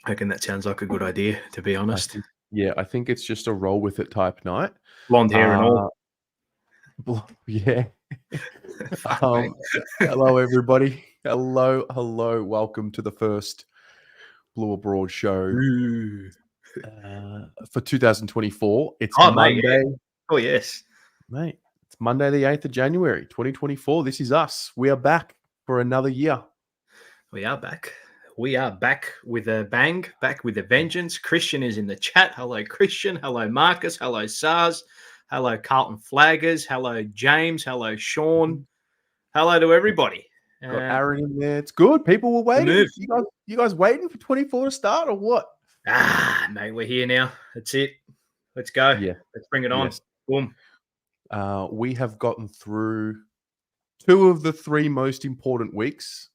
I reckon that sounds like a good idea, to be honest. I think it's just a roll with it type night. Blonde hair and all. Yeah. Fuck, mate. Hello, everybody. Hello. Welcome to the first Blue Abroad show Ooh. for 2024. It's Oh, Monday. mate, yeah. Oh, yes. Mate, it's Monday, the 8th of January, 2024. This is us. We are back for another year. We are back. We are back with a bang, back with a vengeance. Christian is in the chat. Hello, Christian. Hello, Marcus. Hello, SARS. Hello, Carlton Flaggers. Hello, James. Hello, Sean. Hello to everybody. Got Aaron in there. It's good. People were waiting. Move. You guys waiting for 24 to start or what? Mate, we're here now. That's it. Let's go. Yeah. Let's bring it on. Yes. Boom. We have gotten through 2 of the 3 most important weeks.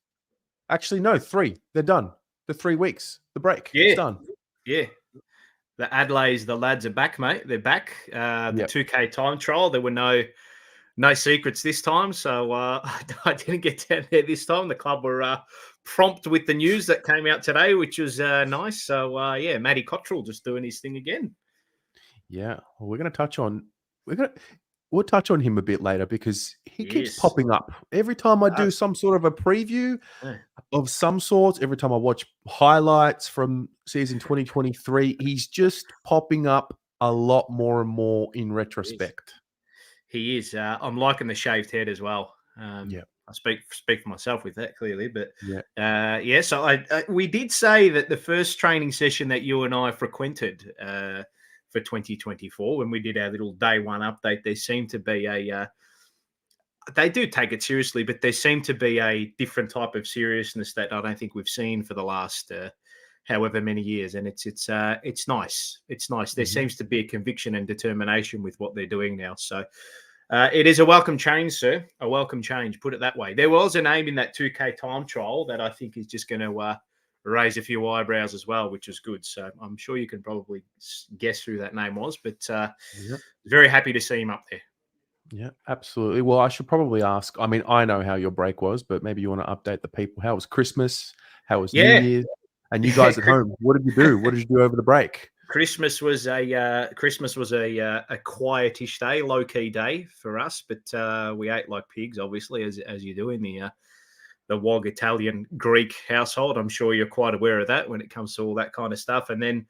Actually, no, 3. They're done. The 3 weeks. The break. Yeah. It's done. Yeah. The Adelaides, the lads are back, mate. They're back. The 2K time trial. There were no secrets this time, so I didn't get down there this time. The club were prompt with the news that came out today, which was nice. So Matty Cottrell just doing his thing again. Yeah, well, we're going to touch on we'll touch on him a bit later because he keeps popping up every time I do some sort of a preview of some sort. Every time I watch highlights from season 2023, he's just popping up a lot more and more in retrospect. He is. I'm liking the shaved head as well. I speak for myself with that clearly, but So we did say that the first training session that you and I frequented for 2024, when we did our little day one update, there seemed to be they do take it seriously, but there seemed to be a different type of seriousness that I don't think we've seen for the last however many years, and it's nice. It's nice. There seems to be a conviction and determination with what they're doing now. So it is a welcome change, sir. A welcome change. Put it that way. There was a name in that 2K time trial that I think is just going to raise a few eyebrows as well, which is good. So I'm sure you can probably guess who that name was, but very happy to see him up there. Yeah, absolutely. Well, I should probably ask. I mean, I know how your break was, but maybe you want to update the people. How was Christmas? How was New Year's? And you guys at home, what did you do? What did you do over the break? Christmas was a quietish day, low key day for us, but we ate like pigs, obviously, as you do in the WOG Italian Greek household. I'm sure you're quite aware of that when it comes to all that kind of stuff. And then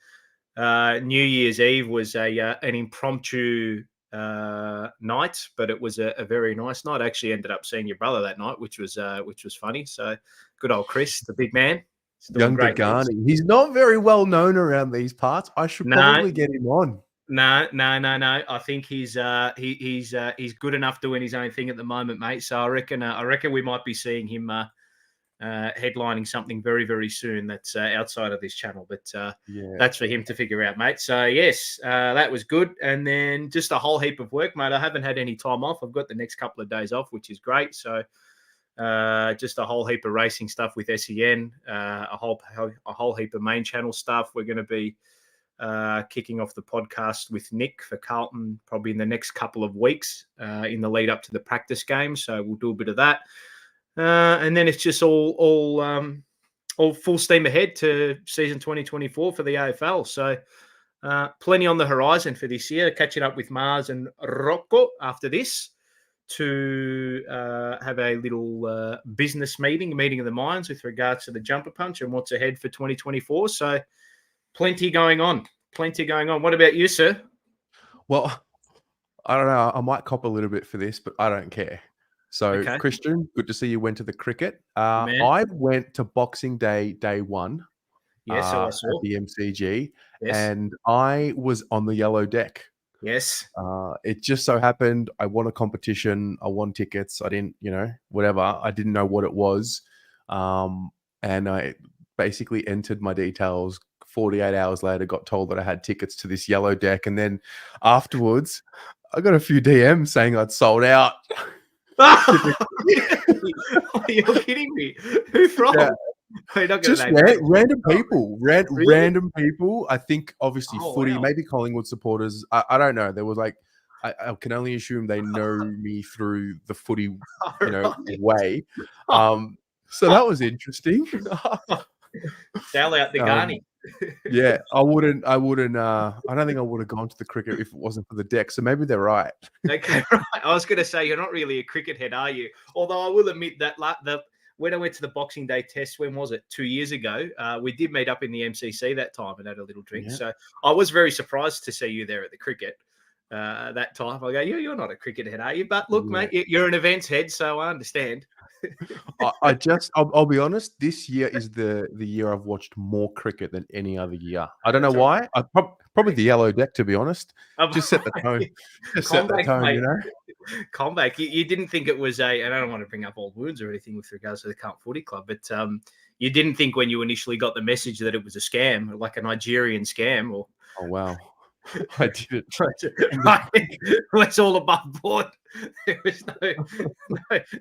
New Year's Eve was an impromptu night, but it was a very nice night. I actually ended up seeing your brother that night, which was funny. So good old Chris, the big man. Young Degani. He's not very well known around these parts. I should probably get him on. No. I think he's good enough doing his own thing at the moment, mate. So I reckon we might be seeing him headlining something very, very soon that's outside of this channel. But that's for him to figure out, mate. So yes, that was good. And then just a whole heap of work, mate. I haven't had any time off. I've got the next couple of days off, which is great. So just a whole heap of racing stuff with SEN, a whole heap of main channel stuff. We're going to be kicking off the podcast with Nick for Carlton probably in the next couple of weeks in the lead up to the practice game. So we'll do a bit of that, and then it's just all full steam ahead to season 2024 for the AFL. So plenty on the horizon for this year. Catching up with Mars and Rocco after this to have a little business meeting of the minds with regards to the jumper punch and what's ahead for 2024. So plenty going on. What about you, sir? Well, I don't know. I might cop a little bit for this, but I don't care. So, Christian, good to see you went to the cricket. I went to Boxing Day 1. Yes, I saw. At the MCG, and I was on the yellow deck. Yes. It just so happened I won a competition. I won tickets. I didn't, whatever. I didn't know what it was. And I basically entered my details. 48 hours later, got told that I had tickets to this yellow deck. And then afterwards, I got a few DMs saying I'd sold out. You're kidding me. Who from? Yeah. Just random people, random people. I think obviously footy, maybe Collingwood supporters. I don't know. There was like, I can only assume they know me through the footy, way. So that was interesting. Sell out the Garney. Yeah, I wouldn't. I don't think I would have gone to the cricket if it wasn't for the deck. So maybe they're right. Okay, right. I was going to say you're not really a cricket head, are you? Although I will admit that when I went to the Boxing Day test, when was it? 2 years ago, we did meet up in the MCC that time and had a little drink. Yeah. So I was very surprised to see you there at the cricket that time. I go, you're not a cricket head, are you? But look, Yeah. mate, you're an events head, so I understand. I'll be honest. This year is the year I've watched more cricket than any other year. I don't know That's why. Probably the yellow deck, to be honest. Just set the tone. Just set the Combank, tone, mate. you know. Combank, you didn't think it was and I don't want to bring up old wounds or anything with regards to the Current Footy Club, but you didn't think when you initially got the message that it was a scam, like a Nigerian scam, or Oh wow, I did it. Right. It's all above board. There was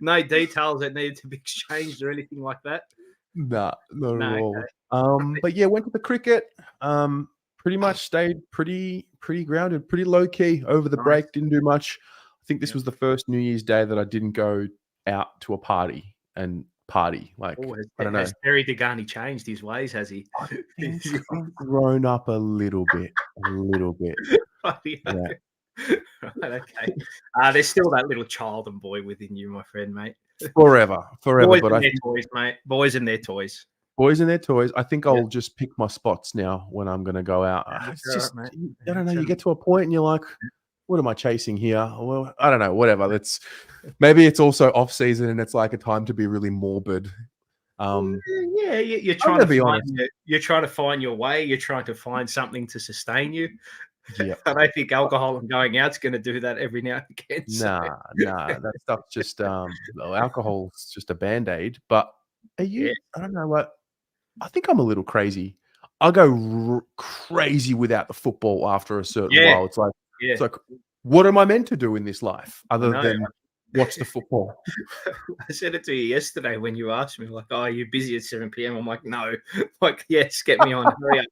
no details that needed to be exchanged or anything like that. Nah, not No, at okay. all. But yeah, went to the cricket. Pretty much stayed pretty grounded, pretty low key over the Nice. break. Didn't do much. I think this Yeah. was the first New Year's Day that I didn't go out to a party and party. Like, I don't know. Has Terry Degani changed his ways? Has he? I think I've grown up a little bit. Yeah. Right, okay. There's still that little child and boy within you, my friend, mate. Forever. Boys But and I their think toys, mate. Boys and their toys. boys and their toys. I think Yeah. I'll just pick my spots now when I'm going to go out. That's It's all just, right, mate. I don't know. You get to a point and you're like, what am I chasing here? Well, I don't know. Whatever. Maybe it's also off season and it's like a time to be really morbid. Yeah, you're I'm trying gonna to be find honest. you're trying to find your way. You're trying to find something to sustain you. Yeah. I don't think alcohol and going out's going to do that every now and again. Nah. That stuff's just alcohol's just a band-aid. But are you? Yeah. I don't know what. I think I'm a little crazy. I go crazy without the football after a certain while. It's like, what am I meant to do in this life other than watch the football? I said it to you yesterday when you asked me, like, "Oh, are you busy at 7 p.m.?" I'm like, "No." Like, yes, get me on. Hurry up.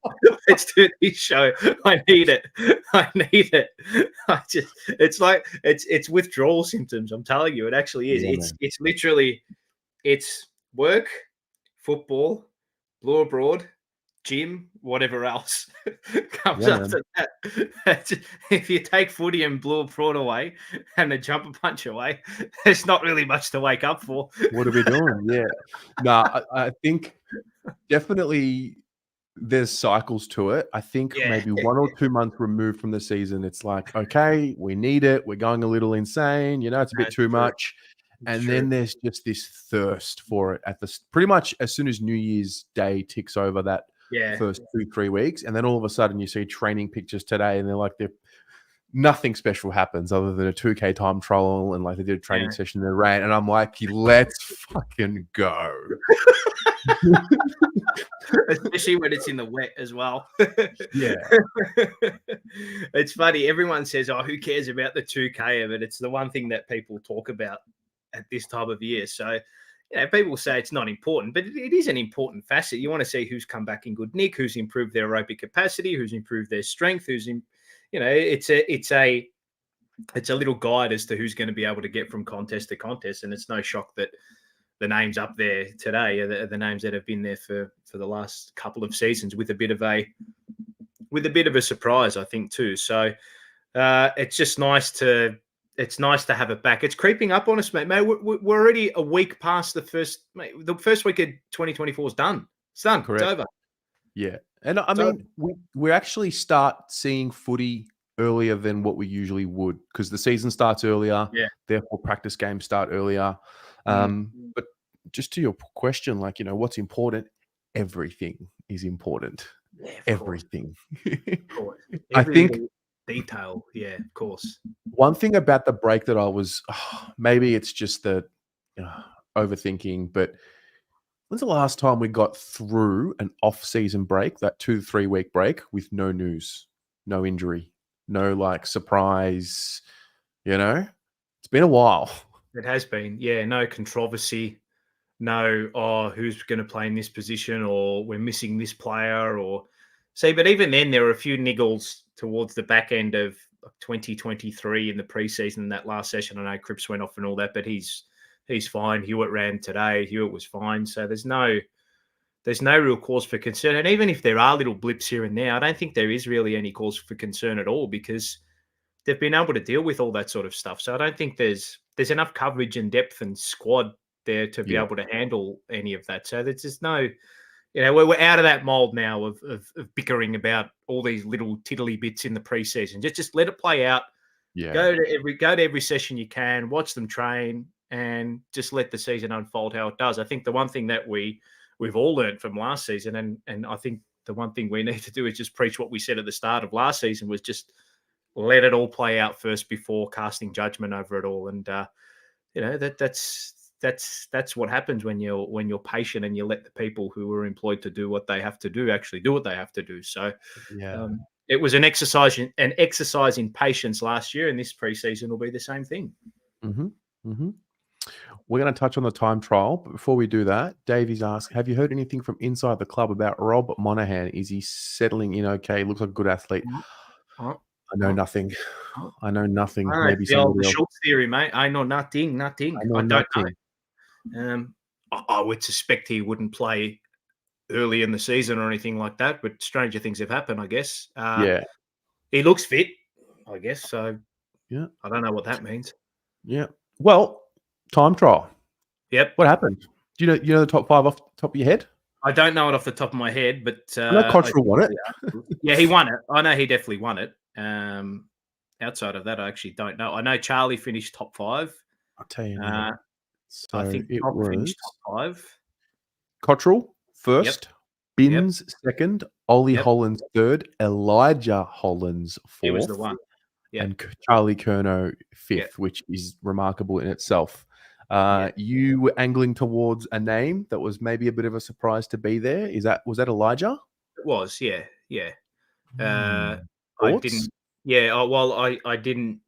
Let's do this show. I need it. It's withdrawal symptoms. I'm telling you, it actually is. Yeah, It's literally work, football, Blue Abroad, gym, whatever else comes after that. If you take footy and Blue Abroad away and the jumper punch away, there's not really much to wake up for. What are we doing? Yeah. No, I think definitely there's cycles to it. I think maybe 1 or 2 months removed from the season, it's like, okay, we need it. We're going a little insane. It's a bit too much. And then there's just this thirst for it pretty much as soon as New Year's Day ticks over that first 2-3 weeks. And then all of a sudden you see training pictures today and nothing special happens other than a 2K time trial and like they did a training session in the rain. And I'm like, let's fucking go. Especially when it's in the wet as well. Yeah. It's funny. Everyone says, oh, who cares about the 2K? But it's the one thing that people talk about at this time of year. So, people say it's not important, but it is an important facet. You want to see who's come back in good nick, who's improved their aerobic capacity, who's improved their strength, it's a little guide as to who's going to be able to get from contest to contest. And it's no shock that the names up there today are the names that have been there for the last couple of seasons with a bit of a surprise, I think, too. So it's just nice to have it back. It's creeping up on us, mate. We're already a week past the first week of 2024 is done. It's done. Correct. It's over. Yeah. And I mean, we actually start seeing footy earlier than what we usually would because the season starts earlier. Yeah. Therefore, practice games start earlier. But just to your question, like, what's important? Everything is important. Yeah, everything. Of course. I think detail. Yeah, of course. One thing about the break that I was, maybe it's just the overthinking, but when's the last time we got through an off-season break, that 2-3 week break with no news, no injury, no like surprise, It's been a while. It has been. Yeah, no controversy. No, who's going to play in this position or we're missing this player or see, but even then there were a few niggles towards the back end of 2023 in the preseason in that last session. I know Cripps went off and all that, but he's fine. Hewitt ran today. Hewitt was fine. So there's no there's no real cause for concern. And even if there are little blips here and there, I don't think there is really any cause for concern at all because they've been able to deal with all that sort of stuff. So I don't think there's enough coverage and depth and squad there to be able to handle any of that. So there's just no, we're out of that mold now of bickering about all these little tiddly bits in the preseason. Just let it play out. Yeah. Go to every session you can, watch them train, and just let the season unfold how it does. I think the one thing that we've all learned from last season, and I think the one thing we need to do is just preach what we said at the start of last season was just let it all play out first before casting judgment over it all. And that's what happens when you're patient and you let the people who are employed to do what they have to do actually do what they have to do. So it was an exercise in patience last year, and this preseason will be the same thing. Mm-hmm. Mm-hmm. We're going to touch on the time trial, but before we do that, Davey's asked, have you heard anything from inside the club about Rob Monaghan? Is he settling in okay? Looks like a good athlete. I know nothing. I know nothing. Maybe the old somebody else. Schultz theory, mate. I know nothing. I don't know. I would suspect he wouldn't play early in the season or anything like that, but stranger things have happened, I guess. He looks fit, I guess. So yeah, I don't know what that means. Yeah. Well, time trial. Yep. What happened? Do you know the top 5 off the top of your head? I don't know it off the top of my head, but I know Cottrell won it. Yeah, he won it. I know he definitely won it. Outside of that, I actually don't know. I know Charlie finished top 5. I'll tell you now. I think it Top was finished top 5. Cottrell first, Binns second, Ollie Hollands third, Elijah Hollands fourth. He was the one. And Charlie Curnow fifth, which is remarkable in itself. You were angling towards a name that was maybe a bit of a surprise to be there. Was that Elijah? It was, yeah. I Thoughts? didn't. Yeah, well, I didn't.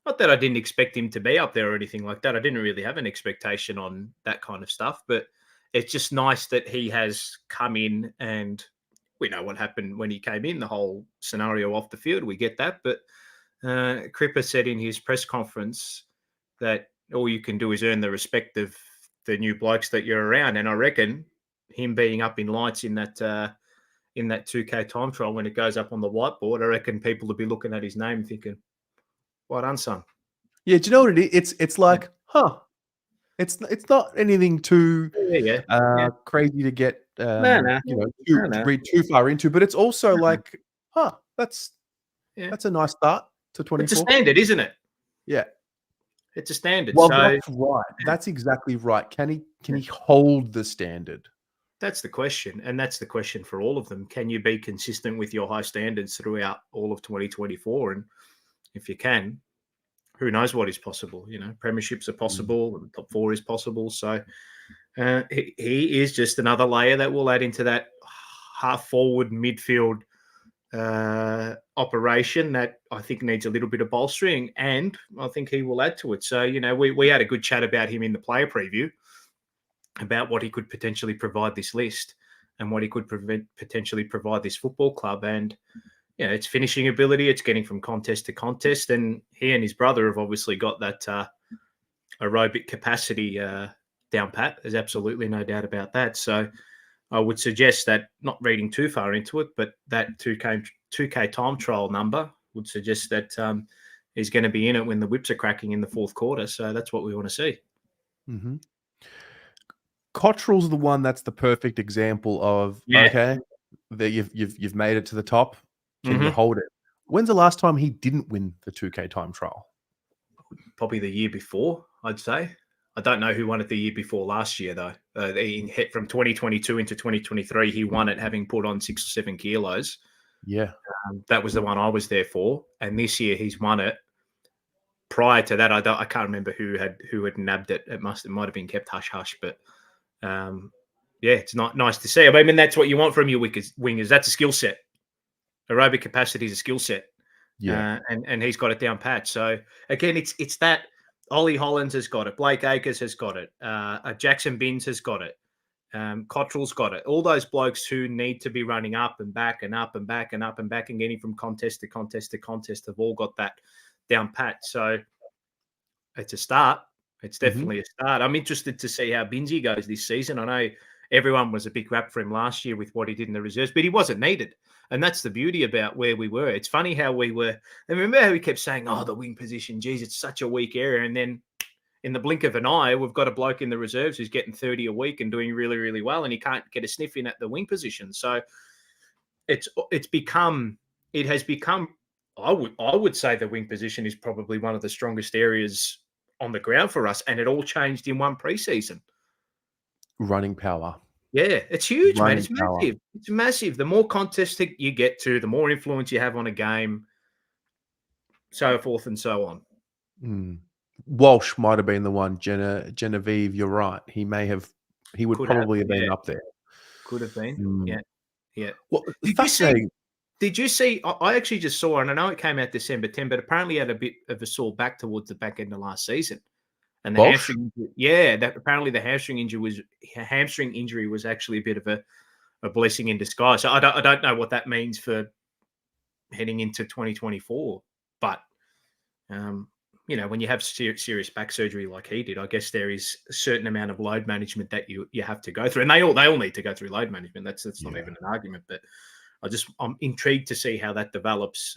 Not that I didn't expect him to be up there or anything like that. I didn't really have an expectation on that kind of stuff, but it's just nice that he has come in, and we know what happened when he came in, the whole scenario off the field. We get that, but Cripper said in his press conference that all you can do is earn the respect of the new blokes that you're around. And I reckon him being up in lights in that 2K time trial, when it goes up on the whiteboard, I reckon people will be looking at his name thinking, well done, son. Yeah, do you know what it is? It's like, It's not anything too crazy to get read too far into, but it's also like, that's a nice start to 24. It's a standard, isn't it? Yeah. It's a standard. Well, that's right. That's exactly right. Can he hold the standard? That's the question. And that's the question for all of them. Can you be consistent with your high standards throughout all of 2024? And if you can, who knows what is possible? Premierships are possible and top 4 is possible. So he is just another layer that will add into that half forward midfield operation that I think needs a little bit of bolstering, and I think he will add to it. So, we had a good chat about him in the player preview about what he could potentially provide this list and what he could potentially provide this football club. And it's finishing ability, it's getting from contest to contest, and he and his brother have obviously got that aerobic capacity down pat. There's absolutely no doubt about that. So I would suggest that, not reading too far into it, but that 2K time trial number would suggest that he's going to be in it when the whips are cracking in the fourth quarter. So that's what we want to see. Mm-hmm. Cottrell's the one that's the perfect example of okay, that you've made it to the top. Can you hold it? When's the last time he didn't win the 2K time trial? Probably the year before, I'd say. I don't know who won it the year before last year, though. He hit from 2022 into 2023. He won it having put on 6 or 7 kilos. Yeah. That was the one I was there for. And this year he's won it. Prior to that, I can't remember who had nabbed it. It might have been kept hush-hush. But, it's not nice to see. I mean, that's what you want from your wingers. That's a skill set. Aerobic capacity is a skill set. Yeah. And he's got it down pat. So, again, it's that Ollie Hollands has got it. Blake Acres has got it. Jackson Binns has got it. Cottrell's got it. All those blokes who need to be running up and back and up and back and up and back and getting from contest to contest to contest have all got that down pat. So it's a start. It's definitely a start. I'm interested to see how Binnsy goes this season. I know everyone was a big rap for him last year with what he did in the reserves, but he wasn't needed. And that's the beauty about where we were. It's funny how we were. And remember how we kept saying, oh, the wing position, geez, it's such a weak area. And then in the blink of an eye, we've got a bloke in the reserves who's getting 30 a week and doing really, really well, and he can't get a sniff in at the wing position. So it has become. I would say the wing position is probably one of the strongest areas on the ground for us, and it all changed in one preseason. Running power. Yeah, it's huge, man. It's massive. It's massive. The more contest you get to, the more influence you have on a game, so forth and so on. Walsh might have been the one. Genevieve, you're right. He would probably have been up there. Could have been. Yeah. Well, did you see? I actually just saw, and I know it came out December 10, but apparently he had a bit of a sore back towards the back end of last season. And the hamstring, apparently the hamstring injury was actually a bit of a blessing in disguise. So I don't know what that means for heading into 2024, but when you have serious back surgery like he did, I guess there is a certain amount of load management that you have to go through, and they all need to go through load management. That's not even an argument, but I'm intrigued to see how that develops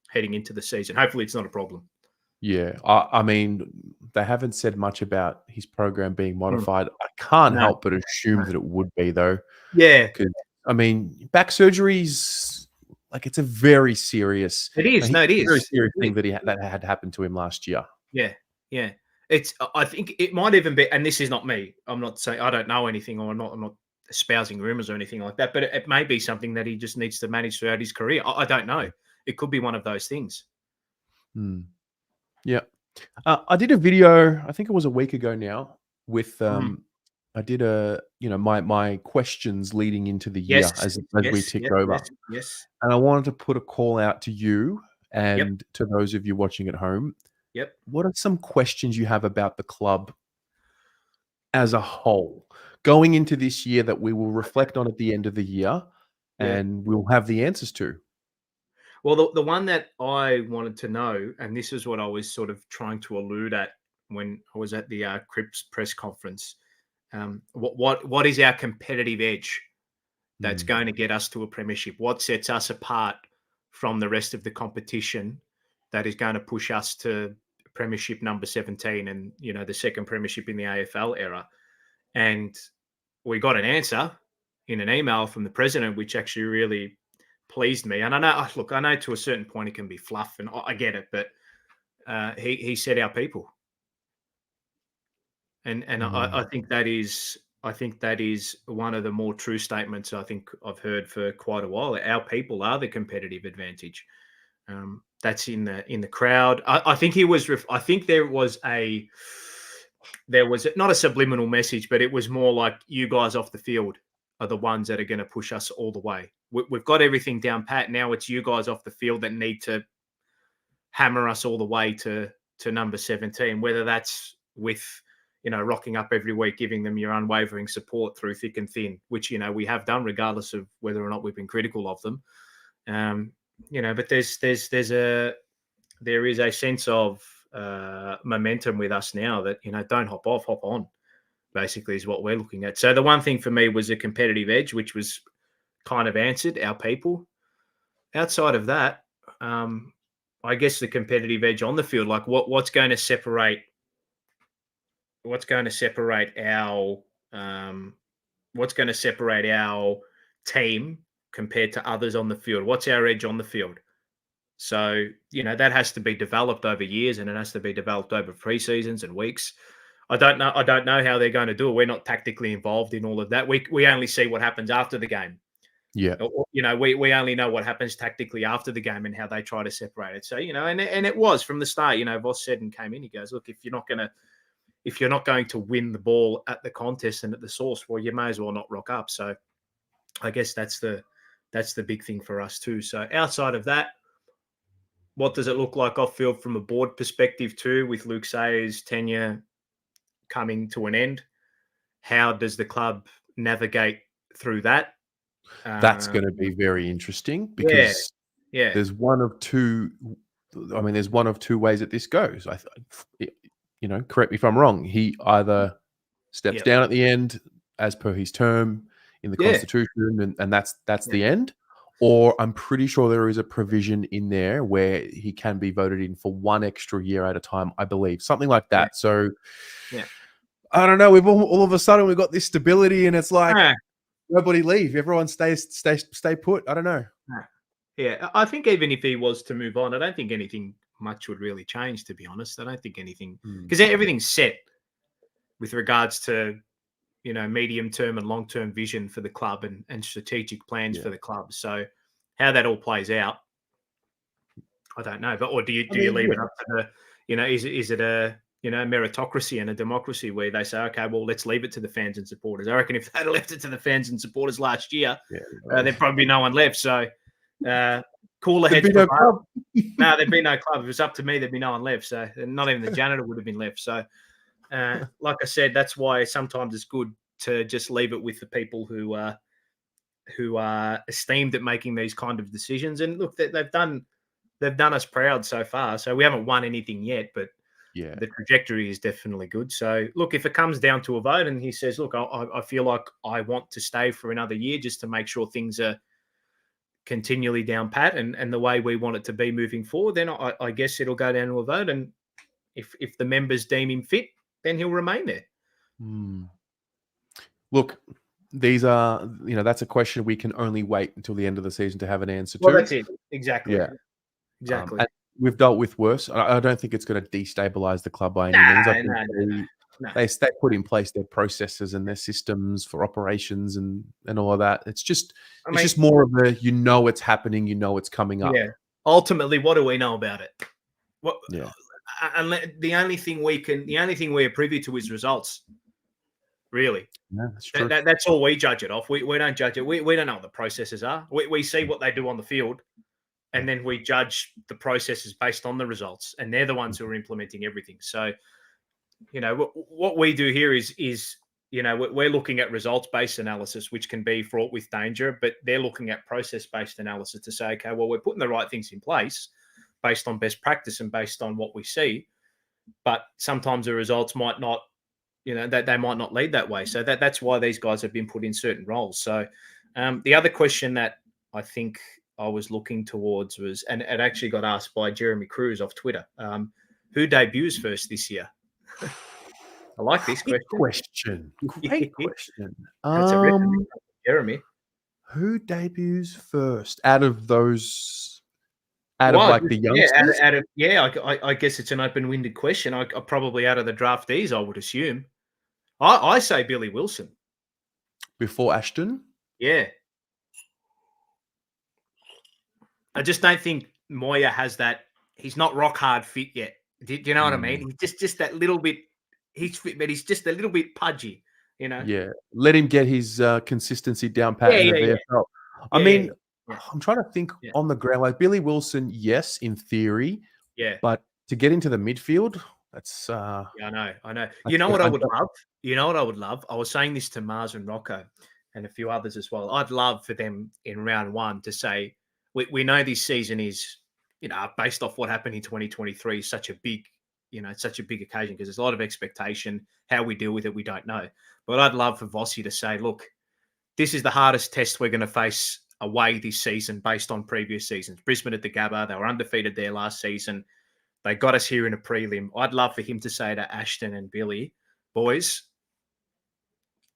heading into the season. Hopefully, it's not a problem. Yeah, I mean, they haven't said much about his program being modified. I can't help but assume that it would be, though. Yeah, because I mean, back surgeries, like, it's a very serious. It is. No, it is. Very serious thing that had happened to him last year. Yeah. I think it might even be, and this is not me. I'm not saying I don't know anything, or I'm not espousing rumors or anything like that. But it may be something that he just needs to manage throughout his career. I don't know. It could be one of those things. Yeah. I did a video, I think it was a week ago now, with I did my questions leading into the year as we ticked over. Yes. And I wanted to put a call out to you and to those of you watching at home. Yep. What are some questions you have about the club as a whole going into this year that we will reflect on at the end of the year and we'll have the answers to? Well, the one that I wanted to know, and this is what I was sort of trying to allude at when I was at the Cripps press conference, what is our competitive edge that's going to get us to a premiership? What sets us apart from the rest of the competition that is going to push us to premiership number 17 and, the second premiership in the AFL era? And we got an answer in an email from the president, which actually really pleased me. And I know to a certain point it can be fluff, and I get it, but he said our people. And I think that is one of the more true statements I think I've heard for quite a while. Our people are the competitive advantage. That's in the crowd. I think I think there was not a subliminal message, but it was more like, you guys off the field are the ones that are going to push us all the way. We've got everything down pat. Now it's you guys off the field that need to hammer us all the way to number 17, whether that's with, rocking up every week, giving them your unwavering support through thick and thin, which, we have done regardless of whether or not we've been critical of them. But there is a sense of momentum with us now that, don't hop off, hop on, basically, is what we're looking at. So the one thing for me was a competitive edge, which was kind of answered, our people. Outside of that, I guess the competitive edge on the field, like what's going to separate our team compared to others on the field? What's our edge on the field? So, that has to be developed over years, and it has to be developed over pre-seasons and weeks. I don't know how they're going to do it. We're not tactically involved in all of that. We only see what happens after the game. Yeah. We only know what happens tactically after the game and how they try to separate it. So, and it was from the start, Voss said and came in, he goes, look, if you're not going to win the ball at the contest and at the source, well, you may as well not rock up. So I guess that's the big thing for us too. So outside of that, what does it look like off field from a board perspective too, with Luke Sayers' tenure coming to an end? How does the club navigate through that? That's going to be very interesting, because there's one of two. I mean, there's one of two ways that this goes. Correct me if I'm wrong. He either steps down at the end, as per his term in the Constitution, and that's the end. Or I'm pretty sure there is a provision in there where he can be voted in for 1 extra year at a time, I believe, something like that. So, I don't know. We've all of a sudden we've got this stability, and it's like nobody leave. Everyone stay put. I don't know. Yeah, I think even if he was to move on, I don't think anything much would really change. To be honest, I don't think anything because everything's set with regards to medium term and long term vision for the club and strategic plans for the club. So how that all plays out, I don't know. But or do you leave it up to the is it a meritocracy and a democracy where they say, okay, well, let's leave it to the fans and supporters. I reckon if they'd left it to the fans and supporters last year, there'd probably be no one left. So cooler heads. No, there'd be no club. If it was up to me, there'd be no one left. So not even the janitor would have been left. So like I said, that's why sometimes it's good to just leave it with the people who are esteemed at making these kind of decisions. And look, they've done us proud so far. So we haven't won anything yet, but the trajectory is definitely good. So look, if it comes down to a vote and he says, look, I feel like I want to stay for another year just to make sure things are continually down pat and the way we want it to be moving forward, then I guess it'll go down to a vote. And if the members deem him fit, then he'll remain there. Look, these are, that's a question we can only wait until the end of the season to have an answer to. That's it. Exactly. Yeah. Exactly. And we've dealt with worse. I don't think it's going to destabilize the club by any means. I think they put in place their processes and their systems for operations and all of that. It's just more of a, it's happening, it's coming up. Yeah. Ultimately, what do we know about it? And the only thing we're privy to is results. Really, that's true. That's all we judge it off. We don't judge it. We don't know what the processes are. We see what they do on the field, and then we judge the processes based on the results. And they're the ones who are implementing everything. So, what we do here is we're looking at results-based analysis, which can be fraught with danger. But they're looking at process-based analysis to say, okay, well, we're putting the right things in place based on best practice and based on what we see. But sometimes the results might not. That they might not lead that way. So that's why these guys have been put in certain roles. So the other question that I think I was looking towards was, and it actually got asked by Jeremy Cruz off Twitter, who debuts first this year? I like this question. Great question. That's a record, Jeremy. Who debuts first out of those? The youngsters? I guess it's an open-winded question. I probably out of the draftees, I would assume. I say Billy Wilson. Before Ashton? Yeah. I just don't think Moya has that. He's not rock hard fit yet. Do you know what I mean? He's just that little bit. He's fit, but he's just a little bit pudgy, Yeah. Let him get his consistency down pat in the VFL. I mean, I'm trying to think on the ground. Like Billy Wilson, yes, in theory. Yeah. But to get into the midfield, that's I know. You know what I would love? You know what I would love? I was saying this to Mars and Rocco and a few others as well. I'd love for them in round one to say, we know this season is, based off what happened in 2023, such a big occasion because there's a lot of expectation. How we deal with it, we don't know. But I'd love for Vossi to say, look, this is the hardest test we're going to face away this season based on previous seasons. Brisbane at the Gabba, they were undefeated there last season. They got us here in a prelim. I'd love for him to say to Ashton and Billy, boys,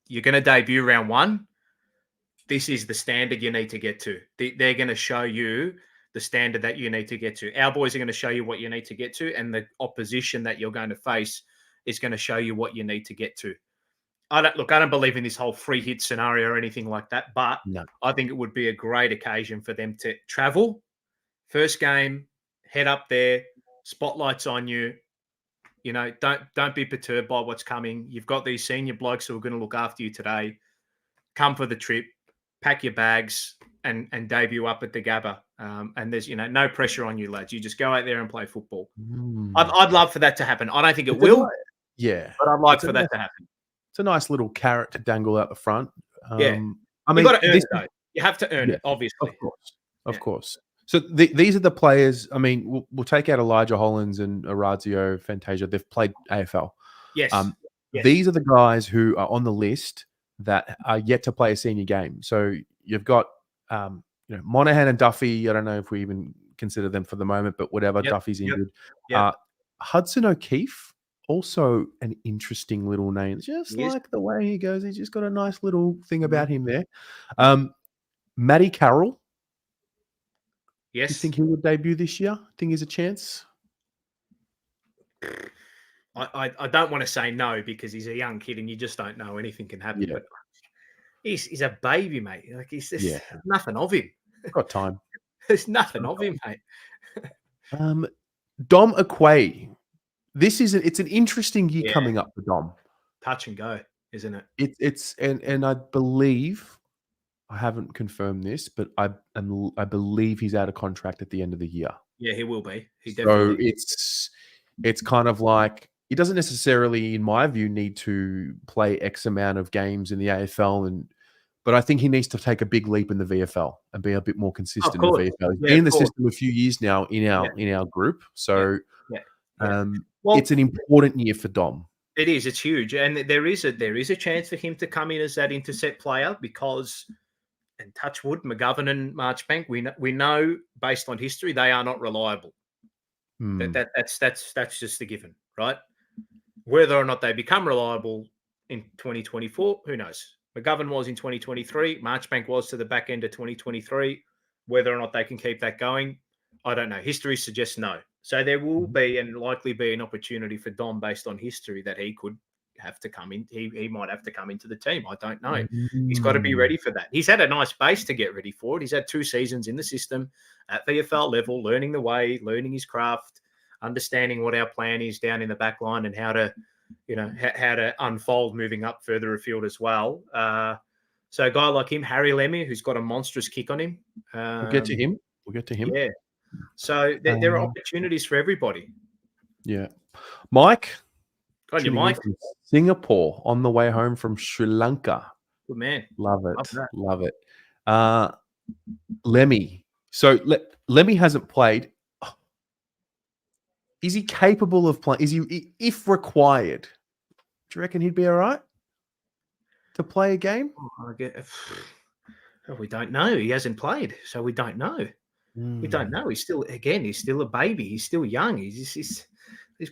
you're going to debut round one. This is the standard you need to get to. They're going to show you the standard that you need to get to. Our boys are going to show you what you need to get to, and the opposition that you're going to face is going to show you what you need to get to. I don't believe in this whole free hit scenario or anything like that, but I think it would be a great occasion for them to travel. First game, head up there, spotlight's on you. Don't be perturbed by what's coming. You've got these senior blokes who are going to look after you today. Come for the trip, pack your bags, and debut up at the Gabba. And there's no pressure on you, lads. You just go out there and play football. I'd love for that to happen. I don't think it will. But I'd like for that to happen. It's a nice little carrot to dangle out the front. I mean, you've got to earn it, though. You have to earn it, obviously. Of course. So these are the players. I mean, we'll take out Elijah Hollins and Orazio Fantasia. They've played AFL. Yes. These are the guys who are on the list that are yet to play a senior game. So you've got Monahan and Duffy. I don't know if we even consider them for the moment, but whatever. Yep, Duffy's injured. yep. Hudson O'Keefe, also an interesting little name. Just like the way he goes, he's just got a nice little thing about him there. Matty Carroll. Yes. Do you think he would debut this year? Think he's a chance? I don't want to say no because he's a young kid and you just don't know. Anything can happen. Yeah. But he's a baby, mate. Like he's just nothing of him. Got time. There's nothing of him, mate. Dom Aquay. It's an interesting year coming up for Dom. Touch and go, isn't it? It's and I believe, I haven't confirmed this, but I believe he's out of contract at the end of the year. Yeah, he will be. He definitely. So it's kind of like he doesn't necessarily, in my view, need to play X amount of games in the AFL, but I think he needs to take a big leap in the VFL and be a bit more consistent in the VFL. He's been in the system a few years now in our group, so it's an important year for Dom. It is. It's huge, and there is a chance for him to come in as that intercept player because, and touch wood, McGovern and Marchbank, we know based on history they are not reliable. That's just a given, right? Whether or not they become reliable in 2024, who knows? McGovern was in 2023. Marchbank was to the back end of 2023. Whether or not they can keep that going, I don't know. History suggests no. So there will be and likely be an opportunity for Dom based on history that he could have to come in. He might have to come into the team. I don't know. He's got to be ready for that. He's had a nice base to get ready for it. He's had 2 seasons in the system at VFL level, learning the way, learning his craft, understanding what our plan is down in the back line and how to unfold moving up further afield as well. So a guy like him, Harry Lemmy, who's got a monstrous kick on him. We'll get to him. Yeah. So there are opportunities for everybody. Yeah. Mike. Got you, Mike. Singapore on the way home from Sri Lanka. Good man. Love it. Lemmy. So Lemmy hasn't played. Is he capable of playing? Is he, if required, do you reckon he'd be all right to play a game? We don't know. He hasn't played, so we don't know. We don't know. He's still a baby. He's still young. These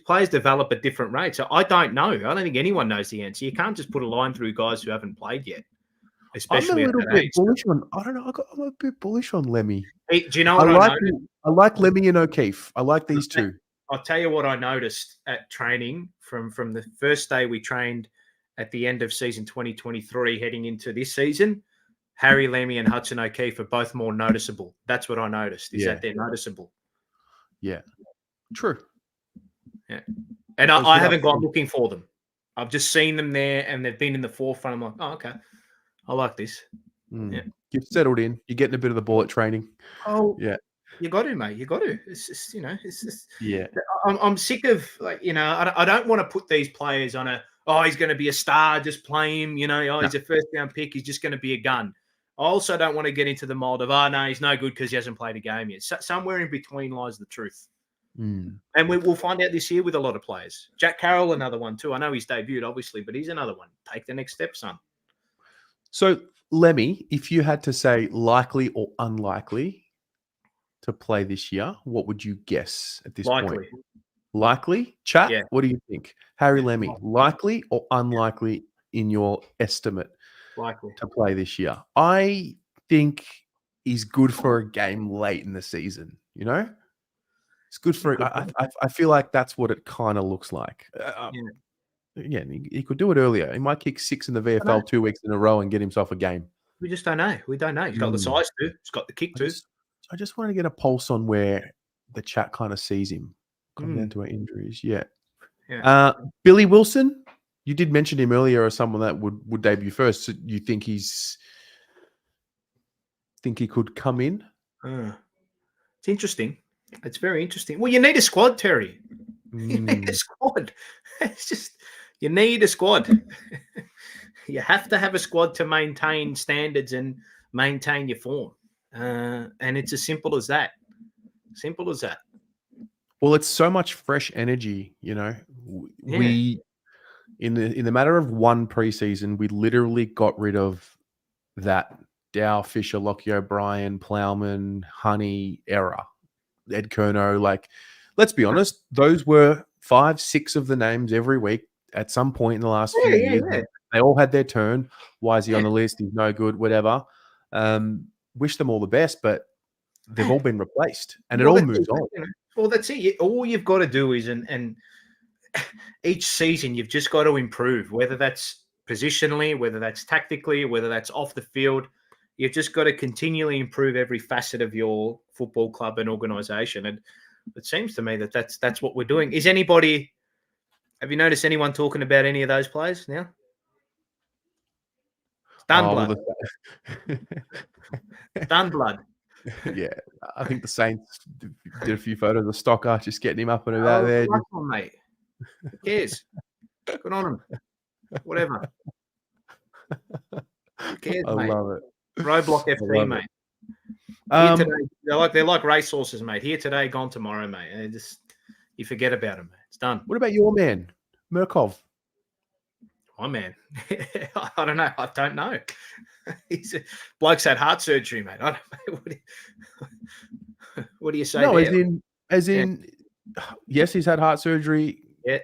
players develop at different rates. So I don't know. I don't think anyone knows the answer. You can't just put a line through guys who haven't played yet. Especially I'm a little bit bullish on. I don't know. I'm a bit bullish on Lemmy. Hey, do you know what I like Lemmy and O'Keefe. I like these two. I'll tell you what I noticed at training from the first day we trained at the end of season 2023 heading into this season. Harry Lemmy and Hudson O'Keefe are both more noticeable. That's what I noticed, is that they're noticeable. Yeah. True. Yeah. And I haven't gone looking for them. I've just seen them there and they've been in the forefront. I'm like, oh, okay. I like this. Yeah. You've settled in. You're getting a bit of the ball at training. Oh, yeah. You got to, mate. You got to. It's just, it's just. Yeah. I'm sick of I don't want to put these players on he's going to be a star. Just play him. He's a first round pick. He's just going to be a gun. I also don't want to get into the mold of no, he's no good because he hasn't played a game yet. Somewhere in between lies the truth. And we'll find out this year with a lot of players. Jack Carroll, another one too. I know he's debuted, obviously, but he's another one. Take the next step, son. So, Lemmy, if you had to say likely or unlikely to play this year, what would you guess at this point? Likely? Chat, What do you think? Harry Lemmy, likely or unlikely in your estimate to play this year? I think he's good for a game late in the season, It's good for I feel like that's what it kind of looks like. He could do it earlier. He might kick 6 in the VFL 2 weeks in a row and get himself a game. We just don't know. We don't know. He's got the size too. He's got the kick too. I just want to get a pulse on where the chat kind of sees him. Come down to our injuries. Yeah. Billy Wilson, you did mention him earlier as someone that would debut first. So you think he could come in? It's interesting. It's very interesting. Well, you need a squad, Terry. You need a squad. It's just, you need a squad. You have to have a squad to maintain standards and maintain your form. And it's as simple as that. Simple as that. Well, it's so much fresh energy, in the matter of one preseason, we literally got rid of that Dow, Fisher, Lockie O'Brien, Plowman, Honey era, Ed Kerno. Like, let's be honest, those were 5, 6 of the names every week at some point in the last few years. Yeah. They all had their turn. Why is he on the list? He's no good, whatever. Wish them all the best, but they've all been replaced, and it all moves on. Well, that's it. All you've got to do is, and each season you've just got to improve, whether that's positionally, whether that's tactically, whether that's off the field. You've just got to continually improve every facet of your football club and organisation. And it seems to me that that's what we're doing. Have you noticed anyone talking about any of those players now? Dunblood. Dunblood. Yeah, I think the Saints did a few photos of Stocker just getting him up and about there. Come on, mate. Who cares? Good on him. Whatever. Who cares, I mate? love it. Roadblock FC, mate. Here today, they're like racehorses, mate. Here today, gone tomorrow, mate. You forget about them, mate. It's done. What about your man, Murkov? My man, I don't know. I don't know. Bloke's had heart surgery, mate. I don't know. What do you say? No, there? as in, yes, he's had heart surgery. Yeah.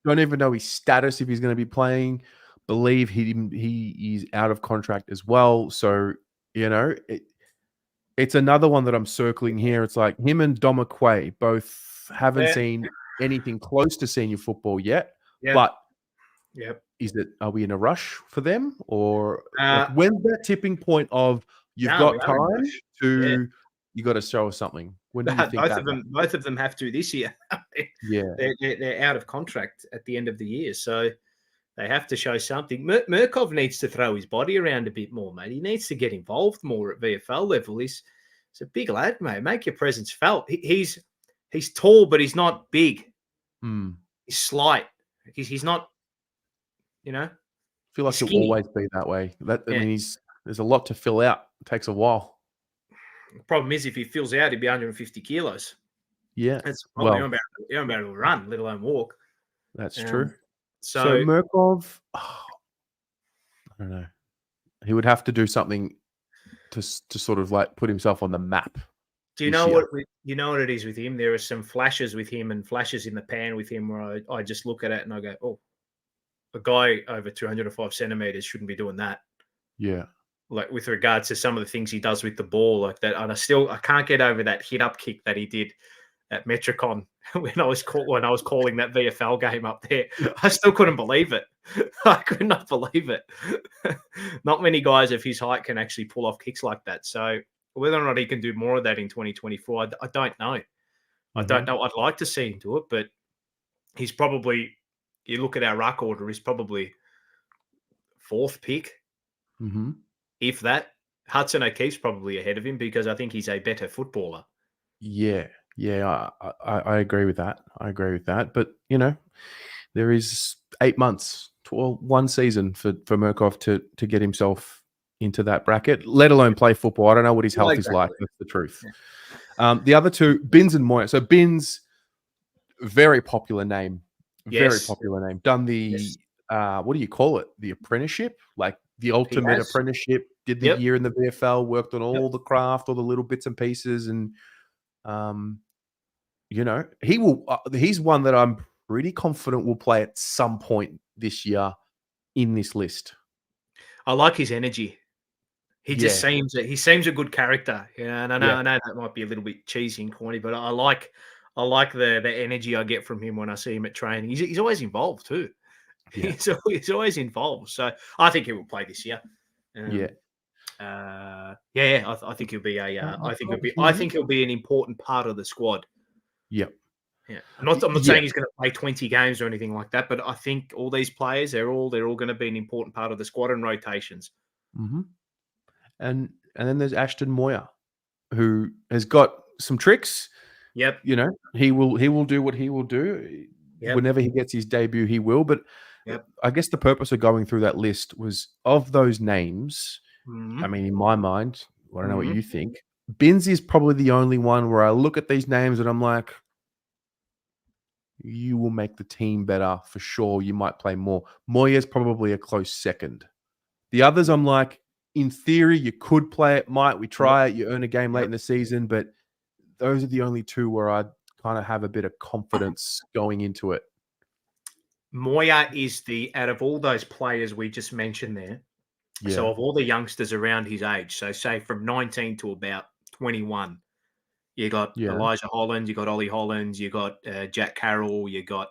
Don't even know his status if he's going to be playing. Believe he is out of contract as well. So it's another one that I'm circling here. It's like him and Domakwe both haven't seen anything close to senior football yet. But are we in a rush for them, or when's that tipping point of you've got time to you got to show us something? When do you think both of them have to this year? They're out of contract at the end of the year, so they have to show something. Murkov needs to throw his body around a bit more, mate. He needs to get involved more at VFL level. He's a big lad, mate. Make your presence felt. He's tall, but he's not big. He's slight. He's not. I feel like he'll always be that way. I mean, there's a lot to fill out. It takes a while. The problem is, if he fills out, he'd be 150 kilos. Yeah, that's probably you don't be able to run, let alone walk. That's true. So Murkov, I don't know. He would have to do something to sort of like put himself on the map. Do you know what it is with him? There are some flashes with him and flashes in the pan with him where I just look at it and I go, oh. A guy over 205 centimeters shouldn't be doing that. Yeah. Like with regards to some of the things he does with the ball like that. And I can't get over that hit up kick that he did at Metricon when I was calling that VFL game up there. I still couldn't believe it. I could not believe it. Not many guys of his height can actually pull off kicks like that. So whether or not he can do more of that in 2024, I don't know. I don't know. I'd like to see him do it, but he's probably, you look at our ruck order, he's probably 4th pick. If that. Hudson O'Keefe's probably ahead of him because I think he's a better footballer. Yeah, I agree with that. But, there is 8 months, 1 season for Murkov to get himself into that bracket, let alone play football. I don't know what his health is like. That's the truth. Yeah. The other two, Binns and Moya. So Binns, very popular name. Very popular name. Done the, what do you call it? The apprenticeship? Like the ultimate apprenticeship. Did the year in the VFL, worked on all the craft, all the little bits and pieces. And, he will. He's one that I'm pretty confident will play at some point this year in this list. I like his energy. He just seems a good character. And I know that might be a little bit cheesy and corny, but I like the energy I get from him when I see him at training. He's always involved too. Yeah. He's always involved. So I think he will play this year. I think he'll be I think he'll be an important part of the squad. Yep. Yeah. I'm not saying he's going to play 20 games or anything like that, but I think all these players, they're all going to be an important part of the squad and rotations. Mm-hmm. And then there's Ashton Moya, who has got some tricks. Yep. He will do what he will do. Yep. Whenever he gets his debut, he will. But I guess the purpose of going through that list was of those names. I mean, in my mind, I don't know what you think. Binns is probably the only one where I look at these names and I'm like, you will make the team better for sure. You might play more. Moya's probably a close second. The others, I'm like, in theory, you could play it. Might we try it? You earn a game late in the season, but those are the only two where I kind of have a bit of confidence going into it. Moya is out of all those players we just mentioned there. Yeah. So of all the youngsters around his age, so say from 19 to about 21, you got Elijah Holland, you got Ollie Hollands, you got Jack Carroll, you got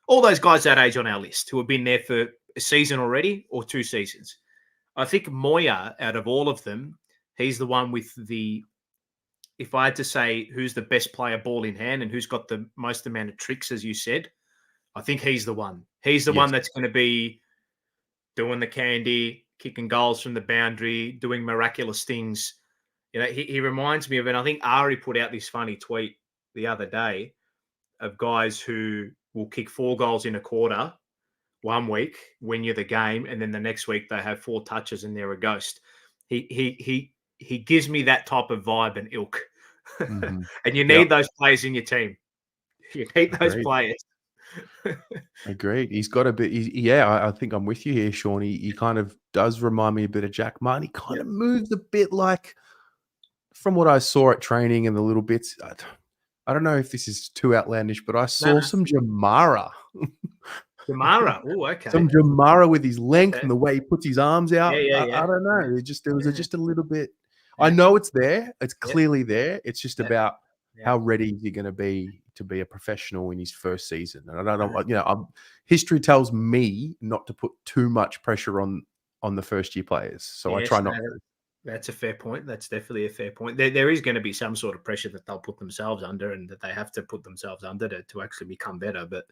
all those guys that age on our list who have been there for a season already or 2 seasons. I think Moya, out of all of them, he's the one with if I had to say who's the best player ball in hand and who's got the most amount of tricks, as you said, I think he's the one. He's the one that's going to be doing the candy, kicking goals from the boundary, doing miraculous things. You know, he reminds me of, and I think Ari put out this funny tweet the other day of guys who will kick 4 goals in a quarter one week, win you the game, and then the next week they have 4 touches and they're a ghost. He gives me that type of vibe and ilk. Mm-hmm. And you need those players in your team. You need those players. Agreed. He's got a bit. I think I'm with you here, Sean. He kind of does remind me a bit of Jack Martin. He kind of moves a bit like, from what I saw at training and the little bits. I don't know if this is too outlandish, but I saw some Jamara. Jamara. Oh, okay. Some Jamara with his length and the way he puts his arms out. I don't know. There was just a little bit. I know it's there. It's clearly there. It's just about how ready you're going to be a professional in his first season. And I don't know, history tells me not to put too much pressure on the first year players. So I try not to. That's a fair point. That's definitely a fair point. There is going to be some sort of pressure that they'll put themselves under and that they have to put themselves under to actually become better. But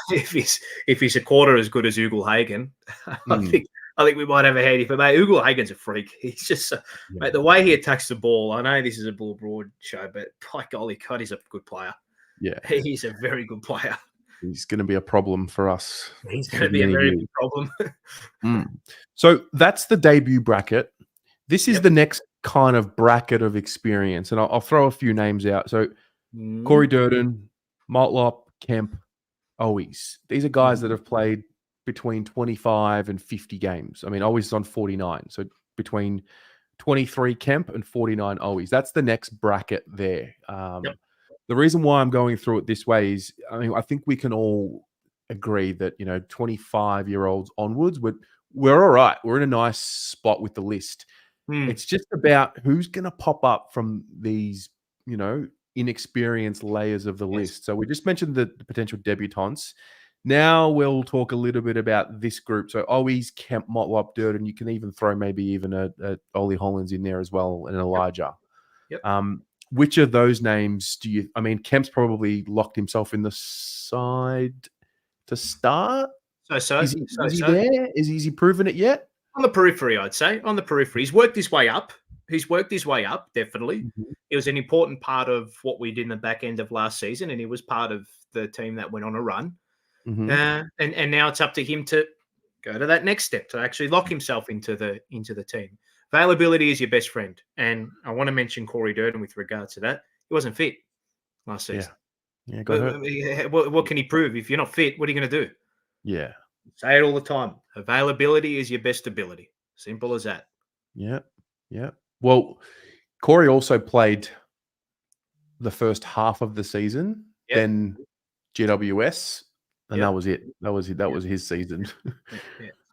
if he's a quarter as good as Ugle-Hagan, I think we might have a handy for mate. Ugle-Hagan's a freak. He's just mate, the way he attacks the ball. I know this is a Bull Broad show, but by golly, God, he's a good player. Yeah, he's a very good player. He's going to be a problem for us. He's going to be a very big problem. So that's the debut bracket. This is the next kind of bracket of experience, and I'll throw a few names out. So Corey Durden, Motlop, Kemp, Owies. These are guys that have played between 25 and 50 games. I mean, Owies is on 49. So between 23 Kemp and 49 Owies. That's the next bracket there. The reason why I'm going through it this way is, I mean, I think we can all agree that, 25-year-olds onwards, we're all right. We're in a nice spot with the list. It's just about who's going to pop up from these, inexperienced layers of the list. So we just mentioned the potential debutants. Now we'll talk a little bit about this group. So Owies, Kemp, Motlop, Durden. You can even throw maybe even a Ollie Hollands in there as well, and Elijah. Which of those names do you? I mean, Kemp's probably locked himself in the side to start. Is he there? Is he proven it yet? On the periphery, I'd say. On the periphery, he's worked his way up. Definitely. It was an important part of what we did in the back end of last season, and he was part of the team that went on a run. And now it's up to him to go to that next step, to actually lock himself into the team. Availability is your best friend. And I want to mention Corey Durden with regards to that. He wasn't fit last season. Yeah, what can he prove? If you're not fit, what are you going to do? Yeah. Say it all the time. Availability is your best ability. Simple as that. Yeah. Well, Corey also played the first half of the season, then GWS, and that was it. That was his season.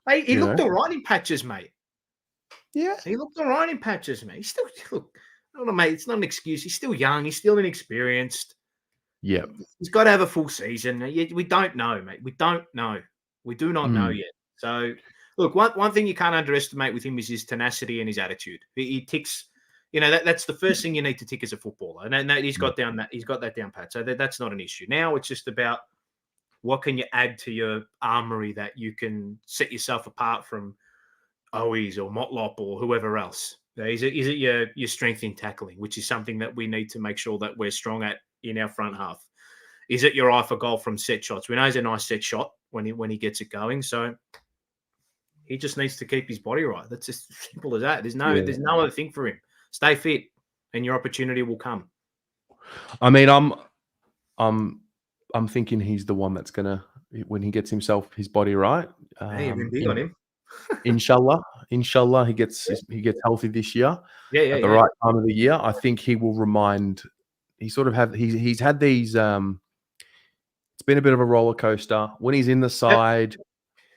Hey, he looked all right in patches, mate. Yeah. He looked all right in patches, mate. He's still, I don't know, mate. It's not an excuse. He's still young. He's still inexperienced. Yeah. He's got to have a full season. We don't know, mate. We don't know. We do not know yet. So, look, one thing you can't underestimate with him is his tenacity and his attitude. He ticks, that's the first thing you need to tick as a footballer. And he's got that down pat. So that's not an issue. Now it's just about what can you add to your armory that you can set yourself apart from Owies or Motlop or whoever else. Is it your strength in tackling, which is something that we need to make sure that we're strong at in our front half? Is it your eye for goal from set shots? We know he's a nice set shot when he gets it going. So he just needs to keep his body right. That's as simple as that. There's no other thing for him. Stay fit, and your opportunity will come. I mean, I'm I'm thinking he's the one that's gonna, when he gets his body right. Hey, you've been big on him. Inshallah, he gets healthy this year. Yeah, at the right time of the year. I think he will remind. He's had these. It's been a bit of a roller coaster when he's in the side.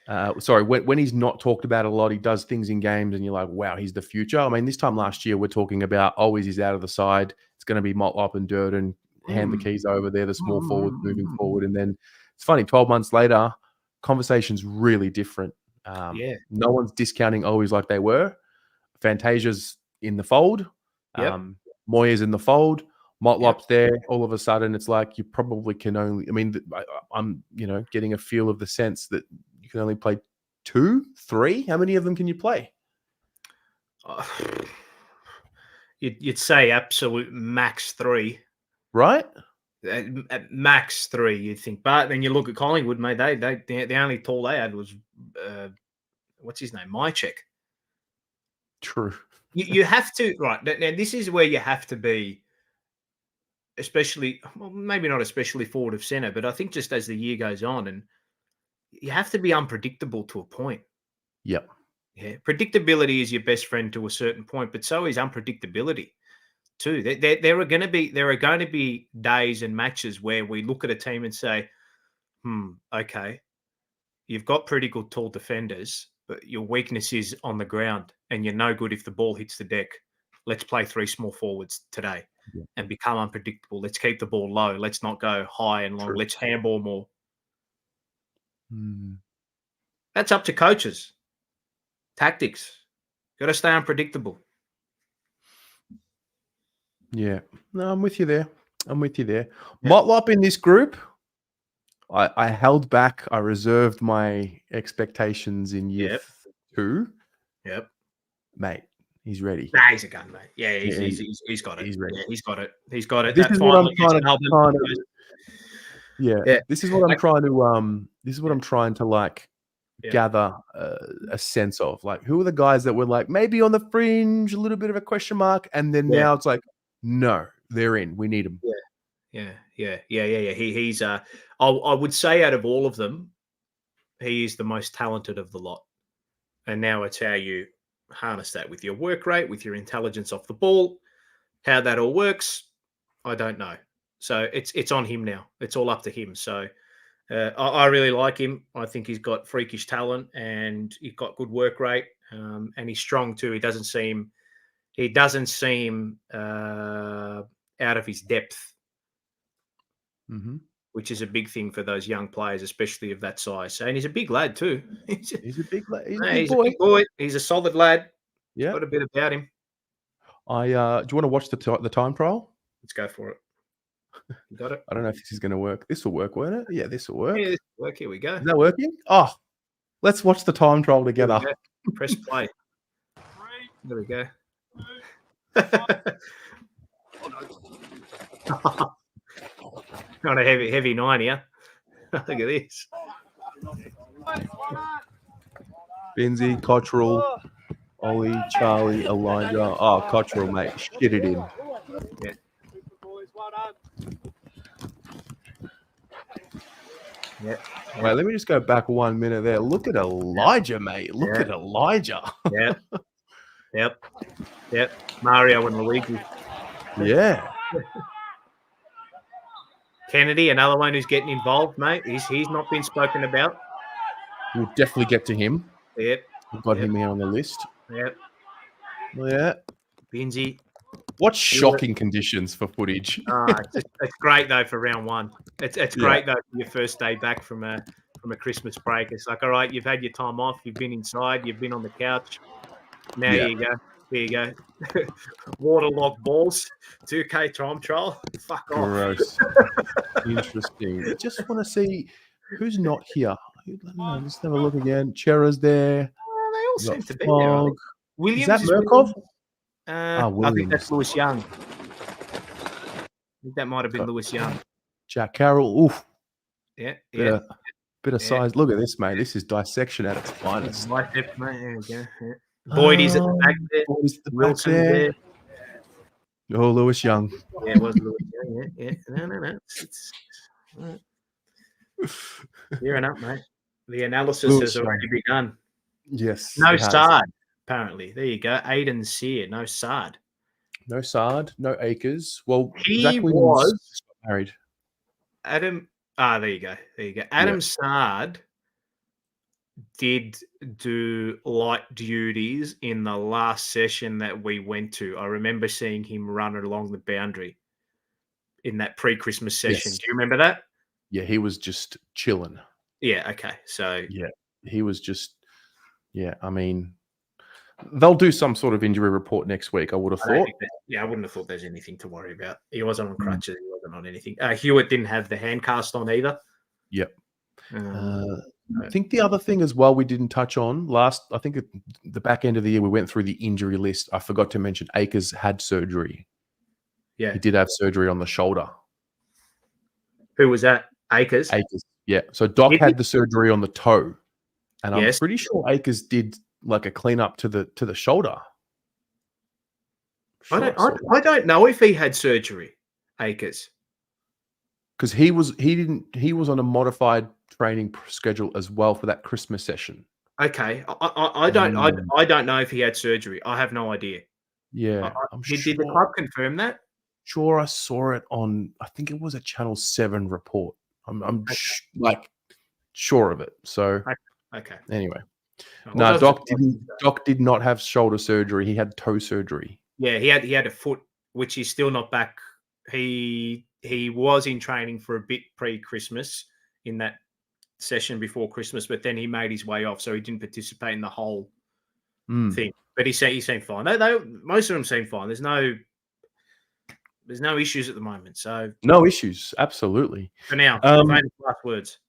When he's not talked about a lot, he does things in games, and you're like, wow, he's the future. I mean, this time last year, we're talking about always he's out of the side. It's going to be Motlop and Durden hand the keys over. They're the small forwards moving forward, and then it's funny. 12 months later, conversation's really different. No one's discounting always like they were. Fantasia's in the fold. Moya's in the fold. Motlop's there. All of a sudden, it's like you probably can only. I mean, I'm getting a feel of the sense that you can only play 2, 3. How many of them can you play? You'd say absolute max 3, right? At max 3, you'd think. But then you look at Collingwood, mate. The only tall they had was what's his name, Mychek. True. You have to, right now. This is where you have to be, especially, well, maybe not especially forward of centre, but I think just as the year goes on, and you have to be unpredictable to a point. Yep. Yeah, predictability is your best friend to a certain point, but so is unpredictability too. There are going to be days and matches where we look at a team and say, okay, you've got pretty good tall defenders, but your weakness is on the ground, and you're no good if the ball hits the deck. Let's play 3 small forwards today and become unpredictable. Let's keep the ball low. Let's not go high and long. True. Let's handball more. That's up to coaches. Tactics. Got to stay unpredictable. Yeah. No, I'm with you there. Yeah. Motlop in this group, I held back. I reserved my expectations in year 2. Yep. Mate, he's ready. Nah, he's a gun, mate. Yeah, he's got it. He's ready. Yeah, he's got it. He's got it. This is what I'm trying to. Yeah. This is what I'm trying to. This is what I'm trying to like gather a sense of. Like, who are the guys that were like maybe on the fringe, a little bit of a question mark, and then now it's like, no, they're in. We need them. Yeah. He's I would say out of all of them, he is the most talented of the lot. And now it's how you harness that with your work rate, with your intelligence off the ball. How that all works, I don't know. So it's on him now. It's all up to him. So I really like him. I think he's got freakish talent, and he's got good work rate, and he's strong too. He doesn't seem out of his depth, which is a big thing for those young players, especially of that size. And he's a big lad too. He's a big lad. He's a big boy. He's a solid lad. Yeah, got a bit about him. Do you want to watch the time trial? Let's go for it. You got it. I don't know if this is going to work. This will work, won't it? Yeah, this will work. Yeah, this will work. Here we go. Is that working? Oh, let's watch the time trial together. Press play. There we go. Not a heavy 90, huh? Look at this. Benzie, Cottrell, Ollie, Charlie, Elijah. Oh, Cottrell, mate. Shit it in. Yeah. Yeah. Wait, let me just go back 1 minute there. Look at Elijah, mate. Look at Elijah. Yep. Mario and Luigi. Yeah. Kennedy, another one who's getting involved, mate. He's not been spoken about. We'll definitely get to him. Yep. We've got him here on the list. Yep. Yeah. Benzie. What shocking conditions for footage. It's great though for round 1. It's great though for your first day back from a Christmas break. It's like, all right, you've had your time off, you've been inside, you've been on the couch. Now you go. Here you go. Waterlogged balls. 2K time trial. Fuck off. Gross. Interesting. I just want to see who's not here. Let's have a look again. Chera's there. They all seem to be there. Williams, is that Murkov? I think that's Lewis Young. I think that might have been Lewis Young. Jack Carroll. Oof. Yeah. Bit of size. Look at this, mate. This is dissection at its finest. Right depth, mate. There we go. Yeah. Boydie's at the back there. Wilson there. Oh, Lewis Young. Yeah, it was Lewis Young. Yeah. No. Gearing up, mate. The analysis Lewis has Young. already begun. Yes, No it has. Sard, apparently. There you go. Aiden Sear, no Sard. No Sard, no Acres. Well, He Zach Williams was just got married. Adam. There you go. There you go. Adam Sard did do light duties in the last session that we went to. I remember seeing him run along the boundary in that pre-Christmas session. Yes. Do you remember that? Yeah, he was just chilling. Yeah. Okay. So yeah, he was just. Yeah, I mean, they'll do some sort of injury report next week. I would have thought. I wouldn't have thought there's anything to worry about. He wasn't on crutches. He wasn't on anything. Hewitt didn't have the hand cast on either. Yep. I think the other thing as well we didn't touch on I think at the back end of the year, we went through the injury list. I forgot to mention Akers had surgery. Yeah. He did have surgery on the shoulder. Who was that? Akers? Akers, yeah. So Doc had the surgery on the toe. And I'm pretty sure Akers did like a cleanup to the shoulder. Sure, I don't know if he had surgery, Akers. Because he was on a modified training schedule as well for that Christmas session. Okay, I don't know if he had surgery. I have no idea. Yeah, did the club confirm that? Sure, I saw it on. I think it was a Channel 7 report. I'm sure of it. So okay. Anyway, no, Doc did not have shoulder surgery. He had toe surgery. Yeah, he had a foot, which he's still not back. He was in training for a bit pre-Christmas in that session before Christmas, but then he made his way off, so he didn't participate in the whole thing. But he seemed fine. Most of them seem fine. There's no issues at the moment. So no issues, absolutely. For now, last words.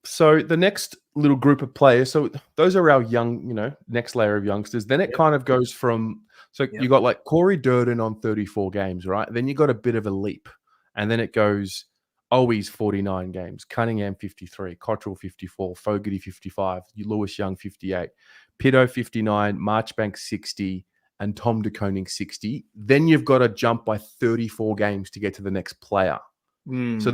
So the next little group of players, so those are our young, next layer of youngsters. Then it kind of goes from, you got like Corey Durden on 34 games, right? Then you got a bit of a leap. And then it goes, Owies 49 games, Cunningham 53, Cottrell 54, Fogarty 55, Lewis Young 58, Pitto 59, Marchbank 60, and Tom De Koning 60. Then you've got to jump by 34 games to get to the next player. So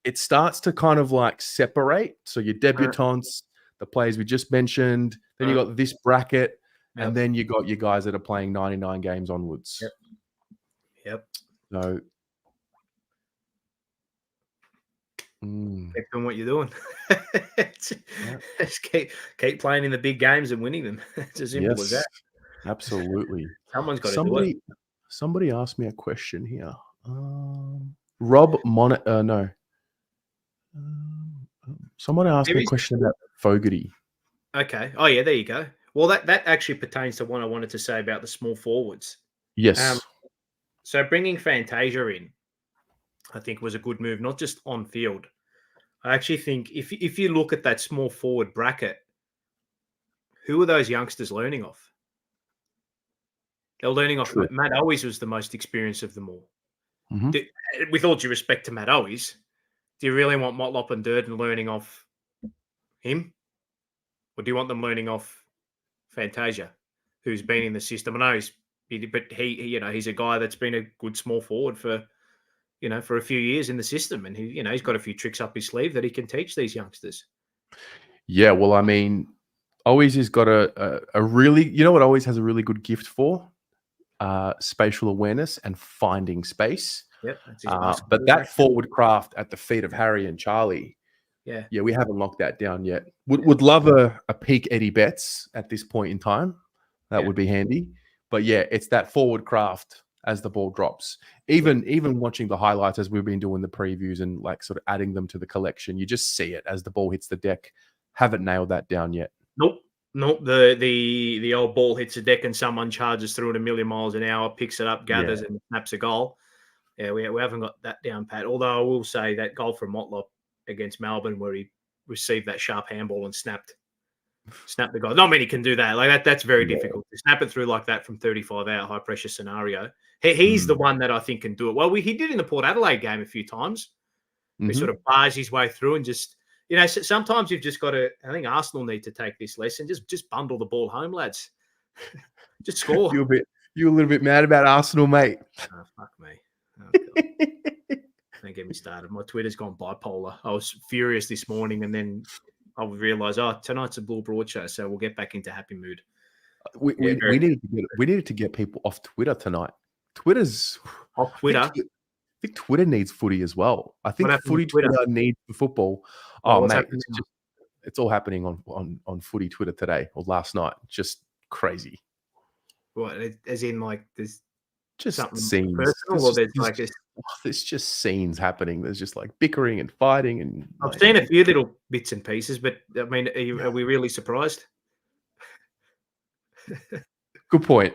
it starts to kind of like separate. So your debutants, the players we just mentioned, then you got this bracket, and then you got your guys that are playing 99 games onwards. Yep. So keep doing what you're doing. Just keep playing in the big games and winning them. It's as simple as that. Absolutely. Someone's got to do it. Somebody asked me a question here. Rob no. Someone asked me a question about Fogarty. Okay. Oh, yeah, there you go. Well, that actually pertains to what I wanted to say about the small forwards. Yes. So bringing Fantasia in, I think, was a good move, not just on field. I actually think if you look at that small forward bracket, who are those youngsters learning off? They're learning off. Matt Owies was the most experienced of them all. With all due respect to Matt Owies, do you really want Motlop and Durden learning off him? Or do you want them learning off Fantasia, who's been in the system? I know he's a guy that's been a good small forward for a few years in the system, and he's got a few tricks up his sleeve that he can teach these youngsters. Yeah, well, I mean, Owies has got a really, what Owies has a really good gift for? Spatial awareness and finding space. Yep. But that forward craft at the feet of Harry and Charlie, yeah, we haven't locked that down yet. Would love a peak Eddie Betts at this point in time. That would be handy. But yeah, it's that forward craft as the ball drops. Even watching the highlights as we've been doing the previews and like sort of adding them to the collection, you just see it as the ball hits the deck. Haven't nailed that down yet. Nope. The old ball hits the deck and someone charges through it 1,000,000 miles an hour, picks it up, gathers and snaps a goal. Yeah, we haven't got that down pat. Although I will say that goal from Motlop against Melbourne, where he received that sharp handball and snapped the goal. Not many can do that. Like that, that's very difficult to snap it through like that from 35 out, high pressure scenario. He's the one that I think can do it. Well, he did in the Port Adelaide game a few times. He sort of bars his way through and just. Sometimes you've just got to. I think Arsenal need to take this lesson. Just bundle the ball home, lads. Just score. You're a little bit mad about Arsenal, mate. Oh, fuck me. Oh, don't get me started. My Twitter's gone bipolar. I was furious this morning, and then I realised, tonight's a Bull Broad show, so we'll get back into happy mood. We needed to get people off Twitter tonight. Twitter's off Twitter. I think Twitter needs footy as well. I think footy Twitter needs the football. Oh, mate, it's all happening on footy Twitter today or last night. Just crazy. What, as in like there's just something scenes. Personal, or there's just scenes happening. There's just like bickering and fighting, and I've seen a few little bits and pieces, but I mean, are we really surprised? Good point.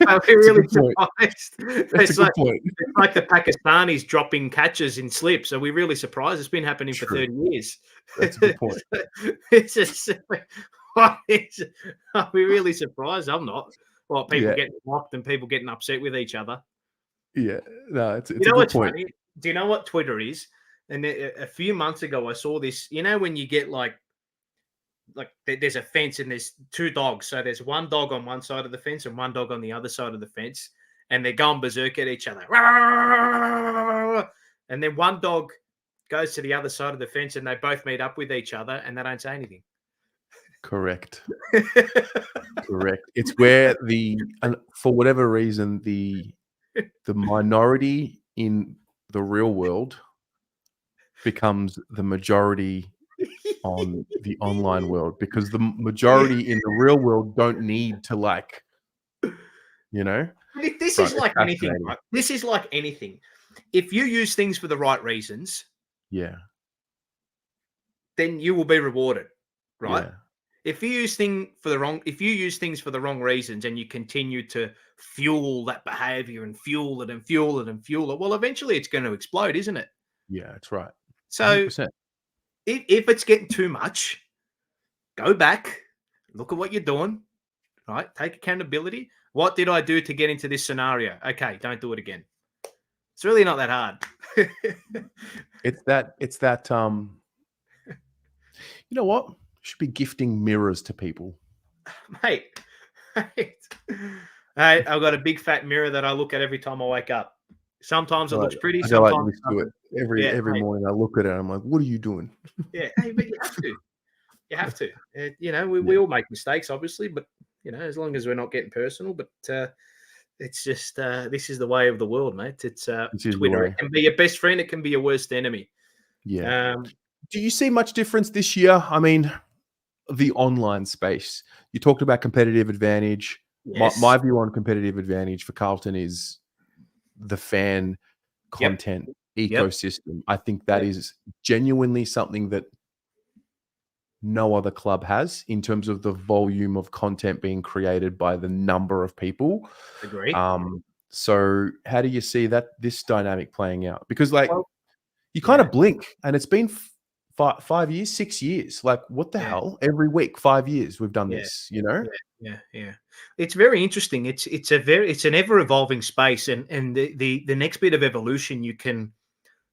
Are we really surprised? It's a good point. It's like the Pakistanis dropping catches in slips. Are we really surprised? It's been happening for 30 years. That's a good point. It's just, are we really surprised? I'm not. Well, people getting mocked and people getting upset with each other. Yeah, no, it's you know a good what's point. Funny? Do you know what Twitter is? And a few months ago, I saw this. You know, when you get like there's a fence and there's two dogs. So there's one dog on one side of the fence and one dog on the other side of the fence, and they're going berserk at each other. And then one dog goes to the other side of the fence and they both meet up with each other and they don't say anything. Correct. Correct. It's where for whatever reason, the minority in the real world becomes the majority on the online world, because the majority in the real world don't need to This is like anything, right? This is like anything. If you use things for the right reasons, then you will be rewarded, right? Yeah. If you use things for the wrong reasons and you continue to fuel that behavior and fuel it and fuel it and fuel it, well, eventually it's going to explode, isn't it? Yeah, that's right. So 100%. If it's getting too much, go back, look at what you're doing, right? Take accountability. What did I do to get into this scenario? Okay, don't do it again. It's really not that hard. It's that you know what? Should be gifting mirrors to people. Mate, I've got a big fat mirror that I look at every time I wake up. Sometimes it looks pretty. Sometimes I do it every morning. I look at it. I'm like, "What are you doing?" Yeah, hey, but you have to. You have to. We all make mistakes, obviously, but as long as we're not getting personal. But it's just this is the way of the world, mate. It's Twitter. It can be your best friend. It can be your worst enemy. Yeah. Do you see much difference this year? I mean, the online space. You talked about competitive advantage. Yes. My view on competitive advantage for Carlton is the fan content ecosystem. I think that is genuinely something that no other club has in terms of the volume of content being created by the number of people. Agree. So how do you see this dynamic playing out? Because you kind of blink and it's been 5 years, 6 years. Like, what the hell? Every week, 5 years we've done this, Yeah. It's very interesting. It's an ever evolving space, and the next bit of evolution you can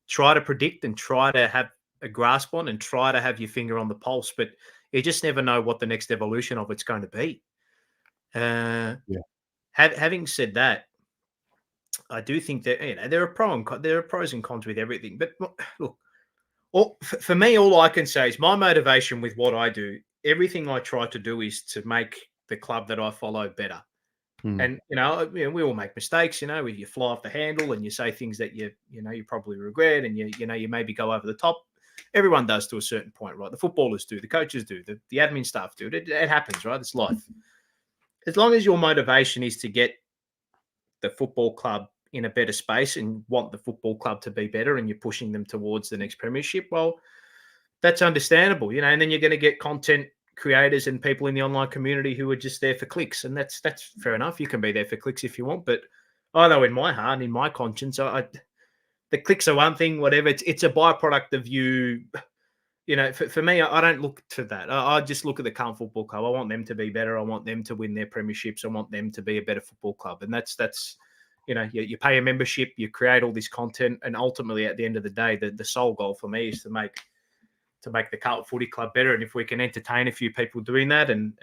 try to predict and try to have a grasp on and try to have your finger on the pulse, but you just never know what the next evolution of it's going to be. Having said that, I do think that there are pros and cons with everything. But look, for me, all I can say is my motivation with what I do. Everything I try to do is to make the club that I follow better. And we all make mistakes. You fly off the handle and you say things that you probably regret, and you maybe go over the top. Everyone does to a certain point, right? The footballers do, the coaches do, the admin staff do. It happens, right? It's life. As long as your motivation is to get the football club in a better space and want the football club to be better, and you're pushing them towards the next premiership, well, that's understandable, and then you're going to get content creators and people in the online community who are just there for clicks, and that's fair enough. You can be there for clicks if you want, but I know in my heart, in my conscience, the clicks are one thing, whatever. It's a byproduct of you. For me, I don't look to that. I just look at the current football club. I want them to be better. I want them to win their premierships. I want them to be a better football club, and that's. You pay a membership, you create all this content, and ultimately, at the end of the day, the sole goal for me is to make the Carlton Footy Club better. And if we can entertain a few people doing that, and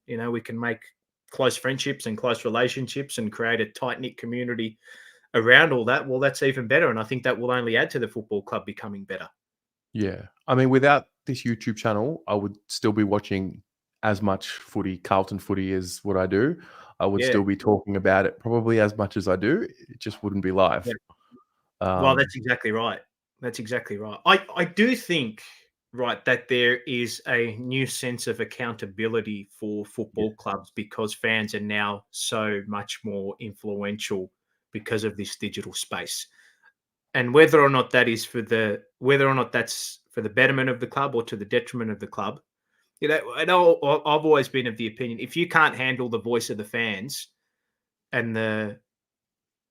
we can make close friendships and close relationships and create a tight-knit community around all that, well, that's even better. And I think that will only add to the football club becoming better. Yeah. I mean, without this YouTube channel, I would still be watching as much footy, Carlton footy, as what I do. I would still be talking about it probably as much as I do. It just wouldn't be live. Yeah. Well, that's exactly right. That's exactly right. I do think, right, that there is a new sense of accountability for football clubs because fans are now so much more influential because of this digital space. And whether or not that's for the betterment of the club or to the detriment of the club, I know I've always been of the opinion, if you can't handle the voice of the fans and the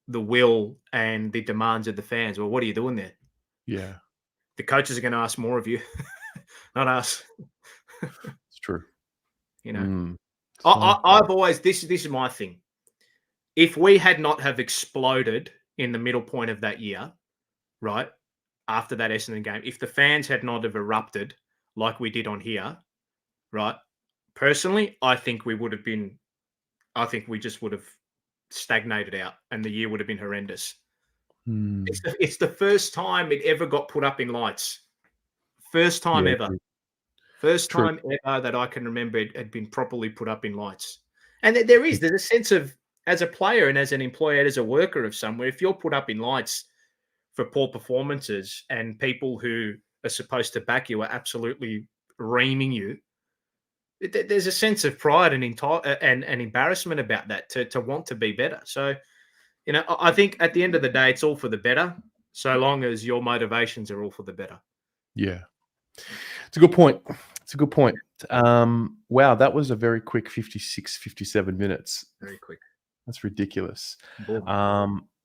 will and the demands of the fans, well, what are you doing there? Yeah. The coaches are going to ask more of you, not us. It's true. I've always, this is my thing. If we had not have exploded in the middle point of that year, right, after that Essendon game, if the fans had not have erupted like we did on here, right, personally, I think we just would have stagnated out and the year would have been horrendous. It's the first time it ever got put up in lights. First time ever. First time ever that I can remember it had been properly put up in lights. And there's a sense of, as a player and as an employer, as a worker of somewhere, if you're put up in lights for poor performances and people who are supposed to back you are absolutely reaming you, there's a sense of pride and embarrassment about that to want to be better. So, I think at the end of the day, it's all for the better, so long as your motivations are all for the better. Yeah. It's a good point. Wow, that was a very quick 56, 57 minutes. Very quick. That's ridiculous.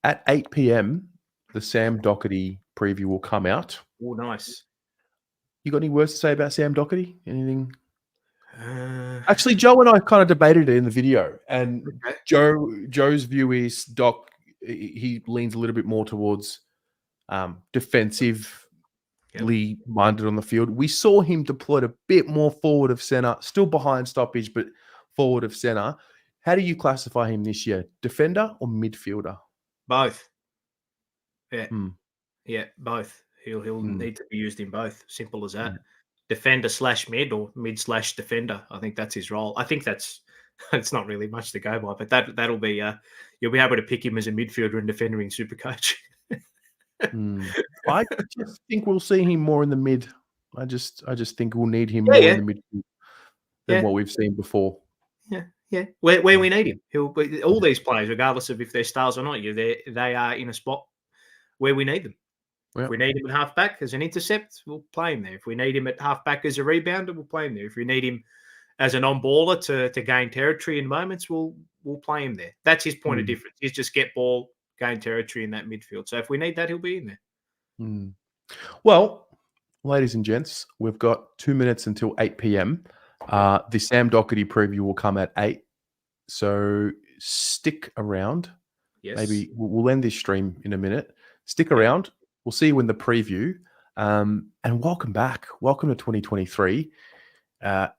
At 8 p.m., the Sam Docherty preview will come out. Oh, nice. You got any words to say about Sam Docherty? Anything? Actually, Joe and I kind of debated it in the video, and Joe's view is Doc. He leans a little bit more towards defensively minded on the field. We saw him deployed a bit more forward of center, still behind stoppage, but forward of center. How do you classify him this year? Defender or midfielder? Both. Yeah. Yeah, both. He'll need to be used in both. Simple as that. Defender / mid or mid / defender. I think that's his role. I think it's not really much to go by, but that'll be you'll be able to pick him as a midfielder and defender in Supercoach. I just think we'll see him more in the mid. I just think we'll need him more in the midfield than what we've seen before. Yeah. Where we need him. He'll be, all these players, regardless of if they're stars or not, they are in a spot where we need them. Yep. If we need him at halfback as an intercept, we'll play him there. If we need him at halfback as a rebounder, we'll play him there. If we need him as an on-baller to gain territory in moments, we'll play him there. That's his point of difference. He's just get ball, gain territory in that midfield. So if we need that, he'll be in there. Well, ladies and gents, we've got 2 minutes until 8 p.m. The Sam Docherty preview will come at 8. So stick around. Yes. Maybe we'll end this stream in a minute. Stick around. We'll see you in the preview. And welcome back. Welcome to 2023.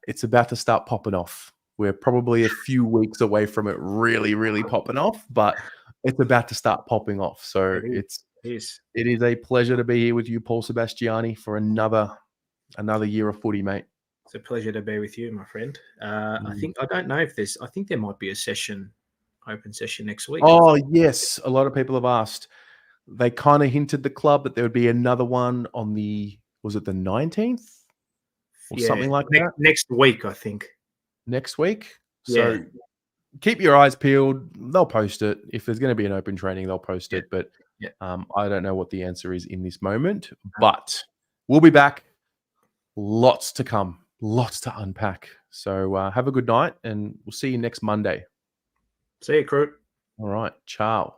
It's about to start popping off. We're probably a few weeks away from it really, really popping off, but it's about to start popping off. So it is a pleasure to be here with you, Paul Sebastiani, for another year of footy, mate. It's a pleasure to be with you, my friend. I don't know if I think there might be a open session next week. Oh, yes. A lot of people have asked. They kind of hinted the club that there would be another one on was it the 19th? Or something like that? Next week, I think. Next week? So keep your eyes peeled. They'll post it. If there's going to be an open training, they'll post it. But I don't know what the answer is in this moment. But we'll be back. Lots to come. Lots to unpack. So have a good night, and we'll see you next Monday. See you, crew. All right. Ciao.